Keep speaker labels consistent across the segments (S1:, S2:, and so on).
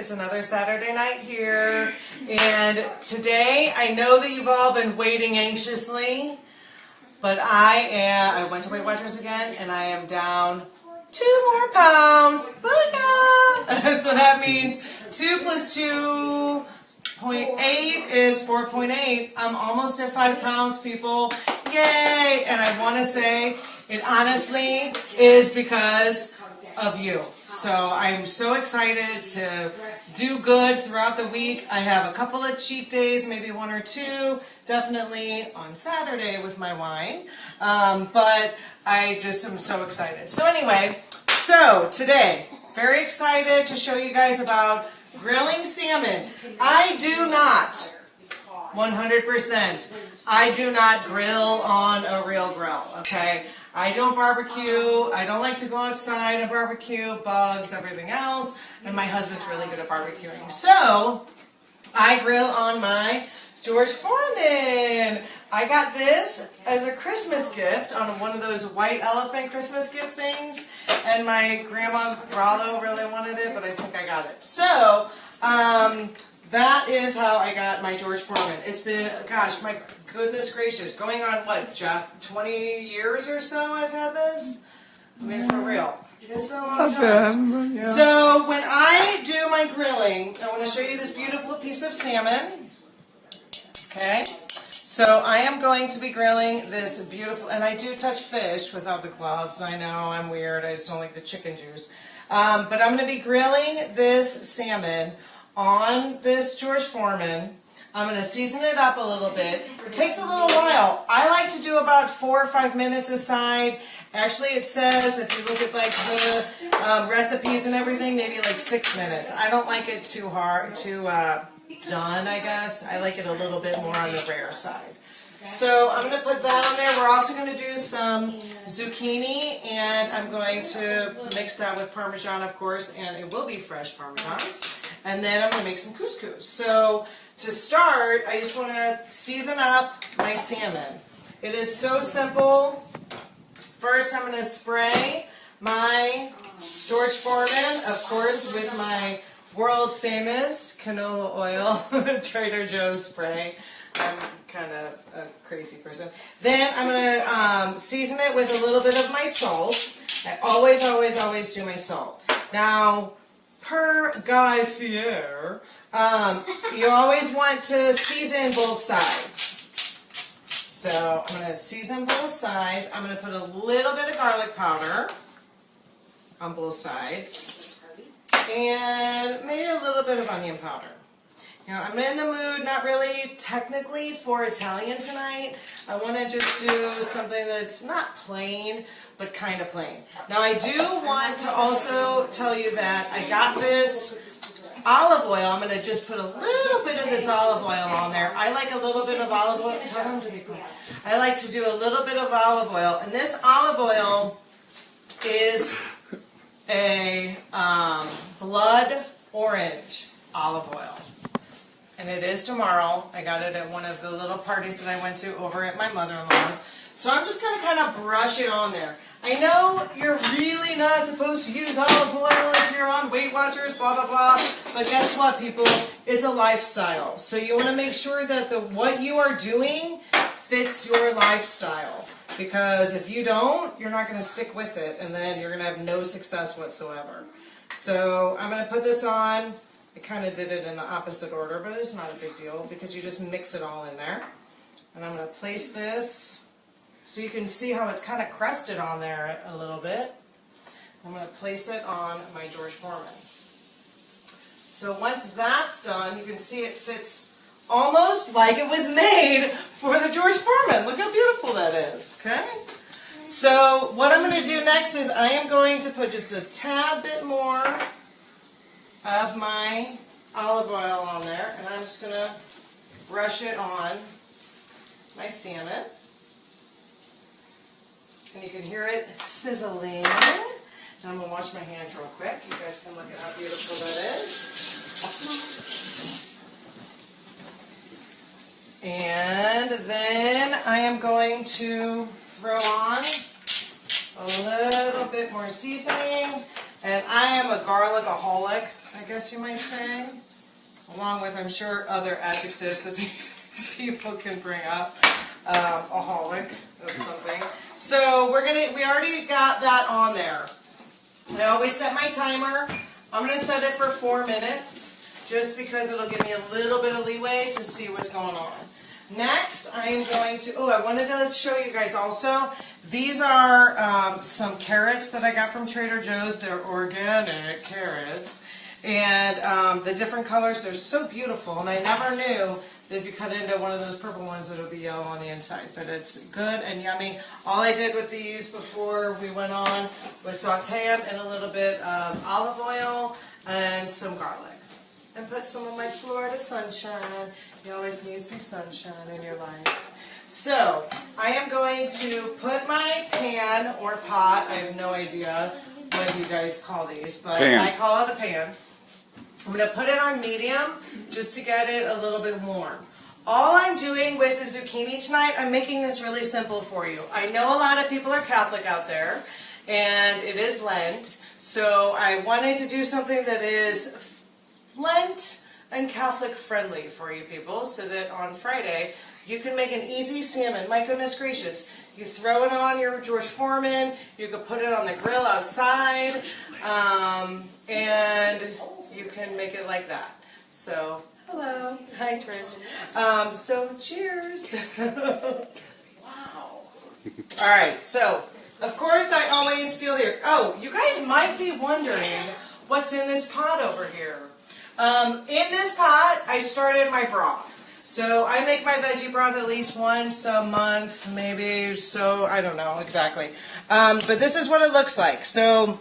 S1: It's another Saturday night here, and today I know that you've all been waiting anxiously, but I went to Weight Watchers again, and I am down 2 more pounds. Booyah! So that means 2 plus 2.8 is 4.8. I'm almost at 5 pounds, people. Yay! And I want to say it honestly is because of you. So I'm so excited to do good throughout the week. I have a couple of cheat days, maybe 1 or 2, definitely on Saturday with my wine. But I just am so excited. So anyway, so today, very excited to show you guys about grilling salmon. I do not, 100%, I do not grill on a real grill, okay? I don't barbecue. I don't like to go outside and barbecue, bugs, everything else, and my husband's really good at barbecuing. So, I grill on my George Foreman. I got this as a Christmas gift on one of those white elephant Christmas gift things, and my grandma Rallo really wanted it, but I think I got it. So, that is how I got my George Foreman. It's been, gosh, my goodness gracious, going on what, Jeff, 20 years or so I've had this? I mean, for real. It's been a long time. Yeah. So, when I do my grilling, I want to show you this beautiful piece of salmon. Okay? So, I am going to be grilling this beautiful, and I do touch fish without the gloves. I know, I'm weird. I just don't like the chicken juice. But I'm going to be grilling this salmon on this George Foreman. I'm going to season it up a little bit. It takes a little while. I like to do about 4 or 5 minutes aside. Actually, it says, if you look at like the recipes and everything, maybe like 6 minutes. I don't like it too hard, too done, I guess. I like it a little bit more on the rare side. So I'm going to put that on there. We're also going to do some zucchini, and I'm going to mix that with Parmesan, of course, and it will be fresh Parmesan. And then I'm going to make some Cous Cous. So to start, I just want to season up my salmon. It is so simple. First, I'm going to spray my George Foreman, of course, with my world famous canola oil Trader Joe's spray. I'm kind of a crazy person. Then I'm going to season it with a little bit of my salt. I always, always, always do my salt. Now, per Guy Fieri, you always want to season both sides. So I'm going to season both sides. I'm going to put a little bit of garlic powder on both sides. And maybe a little bit of onion powder. You know, I'm in the mood, not really technically for Italian tonight. I want to just do something that's not plain, but kind of plain. Now, I do want to also tell you that I got this olive oil. I'm going to just put a little bit of this olive oil on there. I like a little bit of olive oil. Tell them to be quiet. I like to do a little bit of olive oil. And this olive oil is a blood orange olive oil. And it is tomorrow. I got it at one of the little parties that I went to over at my mother-in-law's. So I'm just going to kind of brush it on there. I know you're really not supposed to use olive oil if you're on Weight Watchers, blah, blah, blah. But guess what, people? It's a lifestyle. So you want to make sure that what you are doing fits your lifestyle. Because if you don't, you're not going to stick with it. And then you're going to have no success whatsoever. So I'm going to put this on. I kind of did it in the opposite order, but it's not a big deal because you just mix it all in there. And I'm going to place this so you can see how it's kind of crusted on there a little bit. I'm going to place it on my George Foreman. So once that's done, you can see it fits almost like it was made for the George Foreman. Look how beautiful that is, okay? So what I'm going to do next is I am going to put just a tad bit more of my olive oil on there, and I'm just going to brush it on my salmon. And you can hear it sizzling. And I'm going to wash my hands real quick. You guys can look at how beautiful that is. And then I am going to throw on a little bit more seasoning. And I am a garlicaholic. I guess you might say. Along with, I'm sure, other adjectives that people can bring up. Aholic of something. So we already got that on there. I always set my timer. I'm going to set it for 4 minutes, just because it'll give me a little bit of leeway to see what's going on. Next, I'm going to, I wanted to show you guys also, these are some carrots that I got from Trader Joe's. They're organic carrots. And the different colors, they're so beautiful. And I never knew that if you cut into one of those purple ones, it'll be yellow on the inside. But it's good and yummy. All I did with these before we went on was saute them in a little bit of olive oil and some garlic. And put some of my Florida sunshine. You always need some sunshine in your life. So, I am going to put my pan or pot, I have no idea what you guys call these, but pan. I call it a pan. I'm going to put it on medium just to get it a little bit warm. All I'm doing with the zucchini tonight, I'm making this really simple for you. I know a lot of people are Catholic out there, and it is Lent, so I wanted to do something that is Lent and Catholic friendly for you people, so that on Friday you can make an easy salmon. My goodness gracious. You throw it on your George Foreman, you can put it on the grill outside, and you can make it like that. So, hello. Hi, Trish. So, cheers. Wow. Alright, so, of course I always feel here. Oh, you guys might be wondering what's in this pot over here. In this pot, I started my broth. So I make my veggie broth at least once a month, maybe, so I don't know exactly. But this is what it looks like. So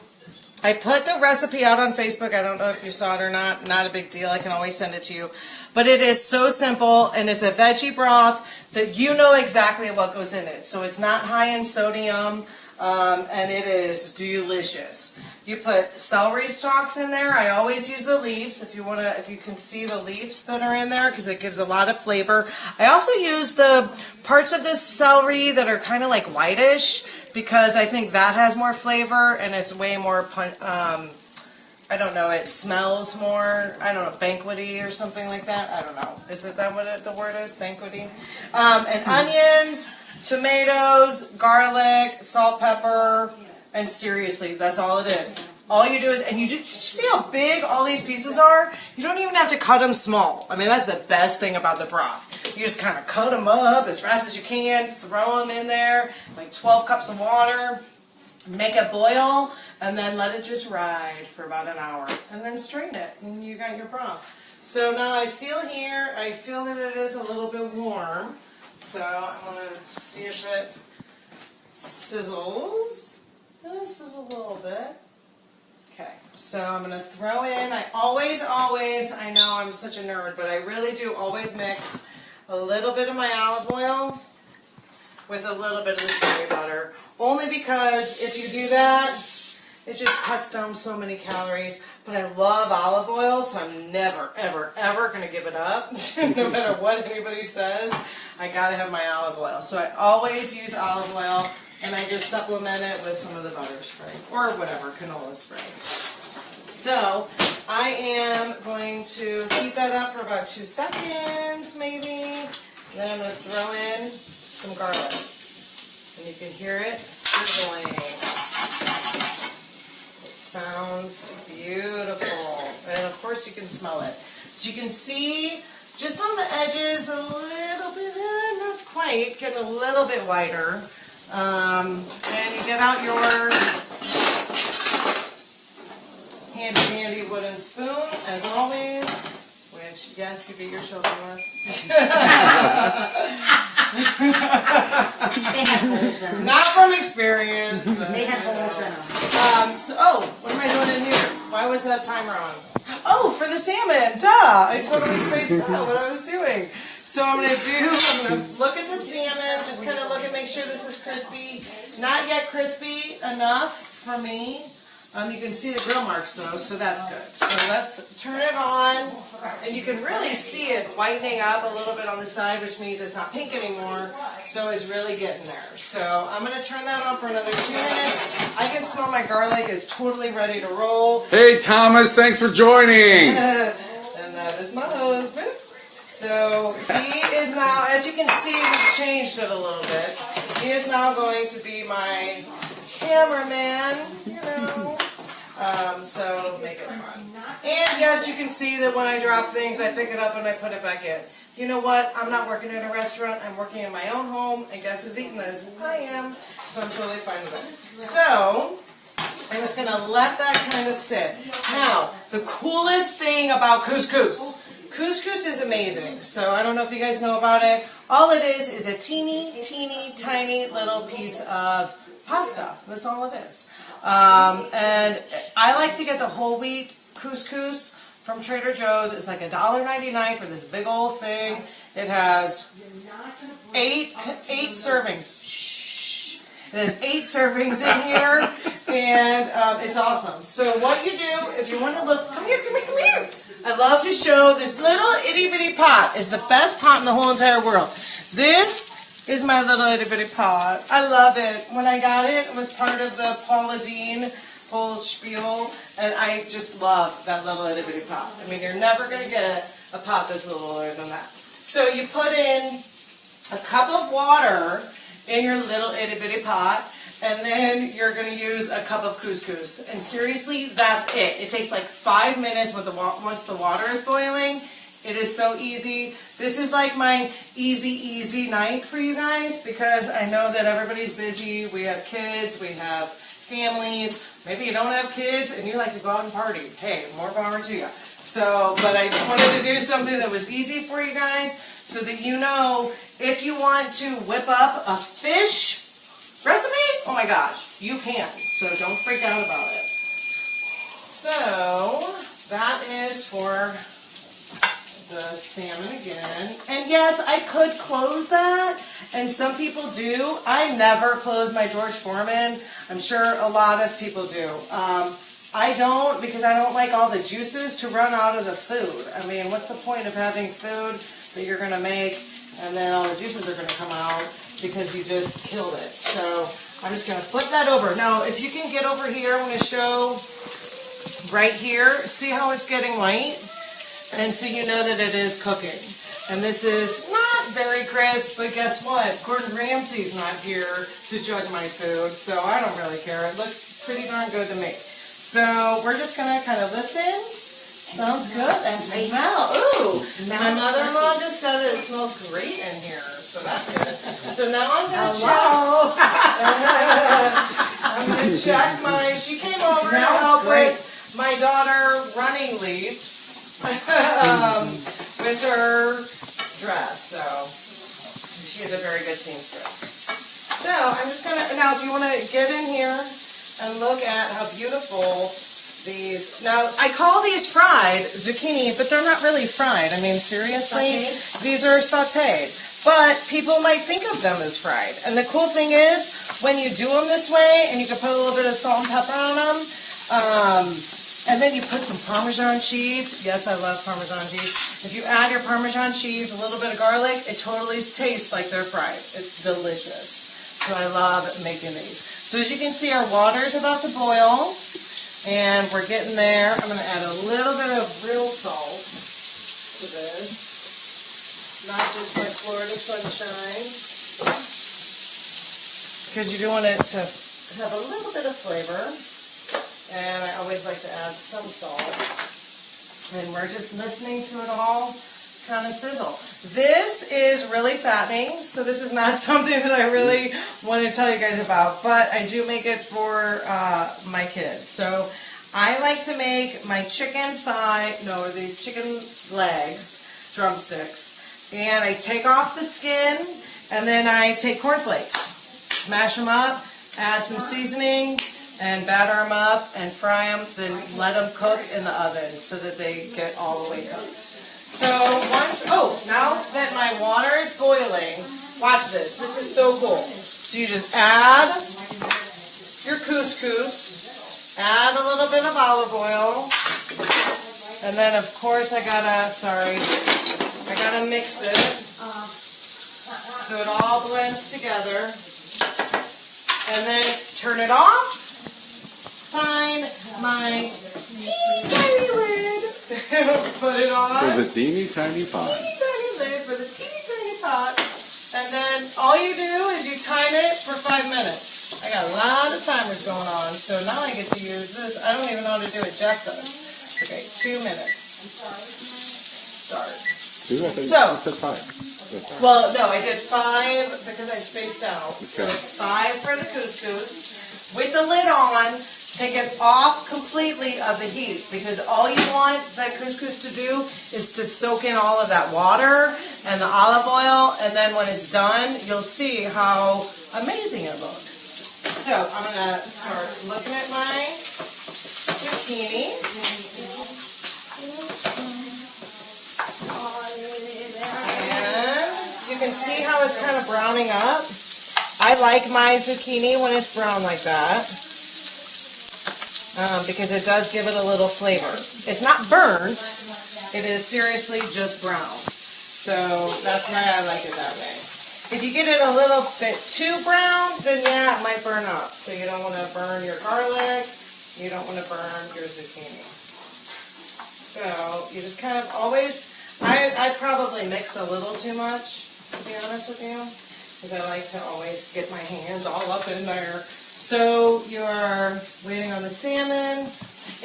S1: I put the recipe out on Facebook. I don't know if you saw it or not a big deal. I can always send it to you. But it is so simple, and it's a veggie broth that you know exactly what goes in it. So it's not high in sodium, and it is delicious. You put celery stalks in there. I always use the leaves if you can see the leaves that are in there, because it gives a lot of flavor. I also use the parts of this celery that are kind of like whitish, because I think that has more flavor and it's way more, I don't know, it smells more, I don't know, banquety or something like that. I don't know. Is it that what the word is? Banquety? And onions, tomatoes, garlic, salt, pepper. And seriously, that's all it is. All you do is, and you see how big all these pieces are? You don't even have to cut them small. I mean, that's the best thing about the broth. You just kind of cut them up as fast as you can, throw them in there, like 12 cups of water, make it boil, and then let it just ride for about an hour. And then strain it, and you got your broth. So now I feel that it is a little bit warm. So I'm going to see if it sizzles. This is a little bit. Okay, so I'm going to throw in, I I know I'm such a nerd, but I really do always mix a little bit of my olive oil with a little bit of the soy butter. Only because if you do that, it just cuts down so many calories. But I love olive oil, so I'm never, ever, ever going to give it up. No matter what anybody says, I got to have my olive oil. So I always use olive oil. And I just supplement it with some of the butter spray, or whatever, canola spray. So, I am going to heat that up for about 2 seconds, maybe. And then I'm going to throw in some garlic. And you can hear it sizzling. It sounds beautiful. And of course you can smell it. So you can see, just on the edges, a little bit, not quite, getting a little bit whiter. And you get out your handy wooden spoon, as always, which, yes, you beat your children with.
S2: They have holes in them.
S1: Not from experience. But,
S2: they have holes in them.
S1: What am I doing in here? Why was that timer on? Oh, for the salmon, duh! I totally spaced out what I was doing. So I'm going to look at the salmon, just kind of look and make sure this is crispy. Not yet crispy enough for me. You can see the grill marks though, so that's good. So let's turn it on, and you can really see it whitening up a little bit on the side, which means it's not pink anymore. So it's really getting there. So I'm going to turn that on for another 2 minutes. I can smell my garlic is totally ready to roll.
S3: Hey, Thomas, thanks for joining.
S1: And that is my husband. So he is now, as you can see, we've changed it a little bit. He is now going to be my cameraman, you know. So it'll make it fun. And yes, you can see that when I drop things, I pick it up and I put it back in. You know what? I'm not working in a restaurant. I'm working in my own home. And guess who's eating this? I am. So I'm totally fine with it. So I'm just going to let that kind of sit. Now, the coolest thing about Cous Cous. Cous Cous is amazing. So I don't know if you guys know about it. All it is a teeny, tiny little piece of pasta. That's all it is. And I like to get the whole wheat Cous Cous from Trader Joe's. It's like $1.99 for this big old thing. It has eight servings. Shh. It has 8 servings in here, and it's awesome. So what you do, if you want to look, come here. I love to show this little itty bitty pot is the best pot in the whole entire world. This is my little itty bitty pot. I love it. When I got it, it was part of the Paula Deen whole spiel, and I just love that little itty bitty pot. I mean, you're never going to get a pot that's littler than that. So you put in a cup of water in your little itty bitty pot, and then you're going to use a cup of Cous Cous. And seriously, that's it. It takes like 5 minutes once the water is boiling. It is so easy. This is like my easy night for you guys, because I know that everybody's busy. We have kids, we have families. Maybe you don't have kids and you like to go out and party. Hey, more power to you. So, but I just wanted to do something that was easy for you guys so that you know if you want to whip up a fish recipe, oh my gosh, you can. So don't freak out about it. So that is for the salmon again. And yes, I could close that, and some people do. I never close my George Foreman. I'm sure a lot of people do. I don't, because I don't like all the juices to run out of the food. I mean, what's the point of having food that you're going to make and then all the juices are going to come out because you just killed it? So I'm just going to flip that over. Now, if you can get over here, I'm going to show right here. See how it's getting white? And so you know that it is cooking. And this is not very crisp, but guess what? Gordon Ramsay's not here to judge my food, so I don't really care. It looks pretty darn good to me. So we're just going to kind of listen. Sounds good. And smell. Ooh, my mother-in-law just said that it smells great in here, so that's good. So now I'm going to check. I'm going to check she came over to help with my daughter running leaps. With her dress, so she is a very good seamstress. So I'm just gonna, now if you want to get in here and look at how beautiful these, now I call these fried zucchini, but they're not really fried. I mean, seriously, these are sauteed, but people might think of them as fried. And the cool thing is, when you do them this way, and you can put a little bit of salt and pepper on them, and then you put some Parmesan cheese. Yes, I love Parmesan cheese. If you add your Parmesan cheese, a little bit of garlic, it totally tastes like they're fried. It's delicious. So I love making these. So as you can see, our water is about to boil, and we're getting there. I'm going to add a little bit of real salt to this. Not just like Florida sunshine. Because you do want it to have a little bit of flavor. And I always like to add some salt. And we're just listening to it all kind of sizzle. This is really fattening, so this is not something that I really want to tell you guys about, but I do make it for my kids. So I like to make my chicken thigh, these chicken legs, drumsticks, and I take off the skin, and then I take cornflakes, smash them up, add some seasoning, and batter them up and fry them, then let them cook in the oven so that they get all the way cooked. So now that my water is boiling, watch this. This is so cool. So you just add your Cous Cous, add a little bit of olive oil, and then of course I gotta mix it. so it all blends together. And then turn it off. Find my teeny tiny lid. Put it on.
S3: For the teeny tiny pot.
S1: Teeny tiny lid for the teeny tiny pot. And then all you do is you time it for 5 minutes. I got a lot of timers going on, so now I get to use this. I don't even know how to do it. Jack does. Okay, 2 minutes. Start.
S3: 2, I think
S1: So,
S3: you said 5.
S1: Well, no, I did 5 because I spaced out. So
S3: Okay.
S1: it's 5 for the Cous Cous. With the lid on, take it off completely of the heat because all you want that Cous Cous to do is to soak in all of that water and the olive oil, and then when it's done, you'll see how amazing it looks. So I'm going to start looking at my zucchini. And you can see how it's kind of browning up. I like my zucchini when it's brown like that. Because it does give it a little flavor. It's not burnt, it is seriously just brown. So that's why I like it that way. If you get it a little bit too brown, then yeah, it might burn up. So you don't want to burn your garlic, you don't want to burn your zucchini. So you just kind of always, I probably mix a little too much, to be honest with you, because I like to always get my hands all up in there. So you're waiting on the salmon,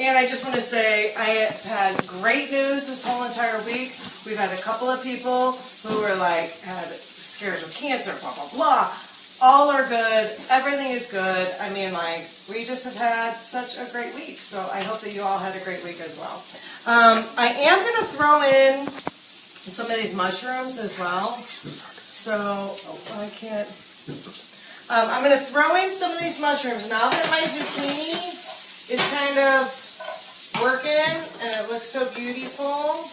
S1: and I just want to say I have had great news this whole entire week. We've had a couple of people who were like, had scares of cancer, blah, blah, blah. All are good. Everything is good. I mean, like, we just have had such a great week. So I hope that you all had a great week as well. I am going to throw in some of these mushrooms as well. So, I can't... I'm going to throw in some of these mushrooms. Now that my zucchini is kind of working and it looks so beautiful,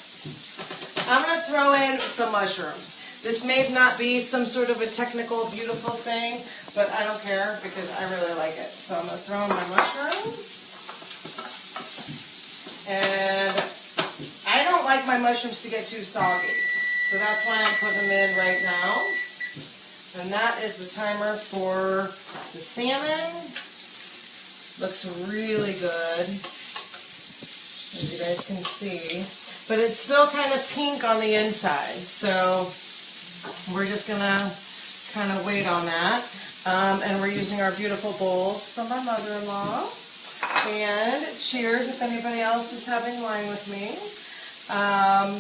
S1: I'm going to throw in some mushrooms. This may not be some sort of a technical, beautiful thing, but I don't care because I really like it. So I'm going to throw in my mushrooms. And I don't like my mushrooms to get too soggy. So that's why I'm putting them in right now. And that is the timer for the salmon. Looks really good, as you guys can see. But it's still kind of pink on the inside. So we're just going to kind of wait on that. And we're using our beautiful bowls from my mother-in-law. And cheers if anybody else is having wine with me.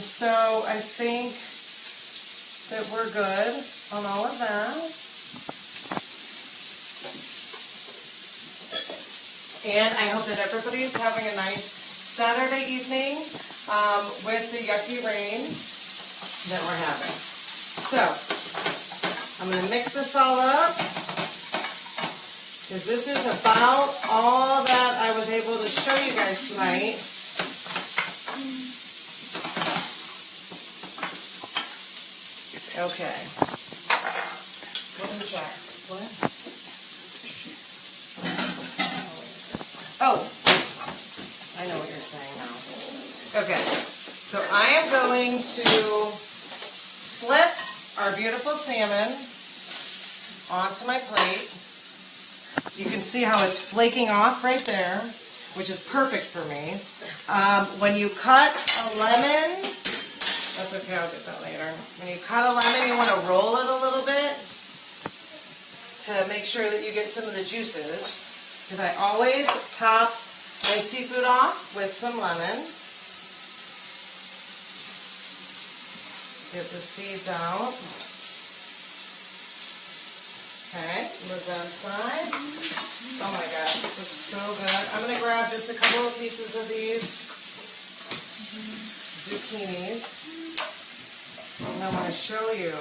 S1: So I think that we're good on all of that. And I hope that everybody's having a nice Saturday evening with the yucky rain that we're having. So, I'm going to mix this all up because this is about all that I was able to show you guys tonight. Okay. What is that? What? Oh, I know what you're saying now. Okay, so I am going to flip our beautiful salmon onto my plate. You can see how it's flaking off right there, which is perfect for me. When you cut a lemon, that's okay, I'll get that later. When you cut a lemon, you want to roll it a little bit to make sure that you get some of the juices. Because I always top my seafood off with some lemon. Get the seeds out. Okay, move that aside. Oh my gosh, this looks so good. I'm going to grab just a couple of pieces of these zucchinis. And I want to show you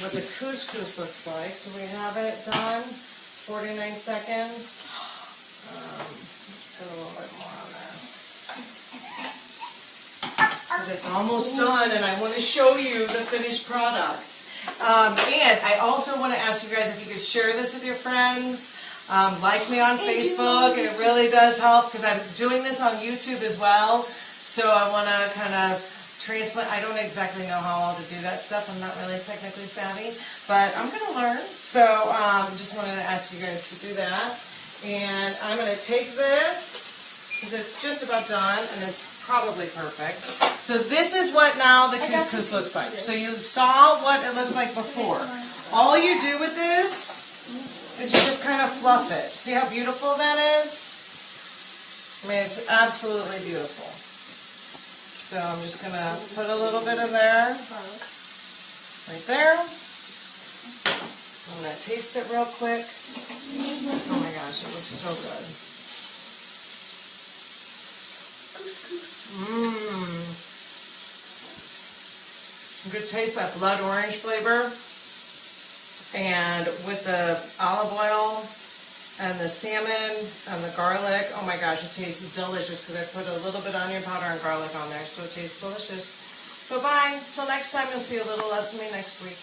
S1: what the Cous Cous looks like. Do we have it done? 49 seconds. Put a little bit more on there. Because it's almost done and I want to show you the finished product. And I also want to ask you guys if you could share this with your friends. Like me on Facebook. It really does help because I'm doing this on YouTube as well. So I want to kind of transplant. I don't exactly know how all to do that stuff. I'm not really technically savvy, but I'm going to learn. So just wanted to ask you guys to do that. And I'm going to take this, because it's just about done, and it's probably perfect. So this is what now the couscous looks like. So you saw what it looked like before. All you do with this is you just kind of fluff it. See how beautiful that is? I mean, it's absolutely beautiful. So I'm just going to put a little bit in there, right there. I'm going to taste it real quick. Oh my gosh, it looks so good. Good taste, that blood orange flavor. And with the olive oil and the salmon and the garlic, oh my gosh, it tastes delicious because I put a little bit of onion powder and garlic on there, so it tastes delicious. So bye. Till next time, you'll see a little less of me next week.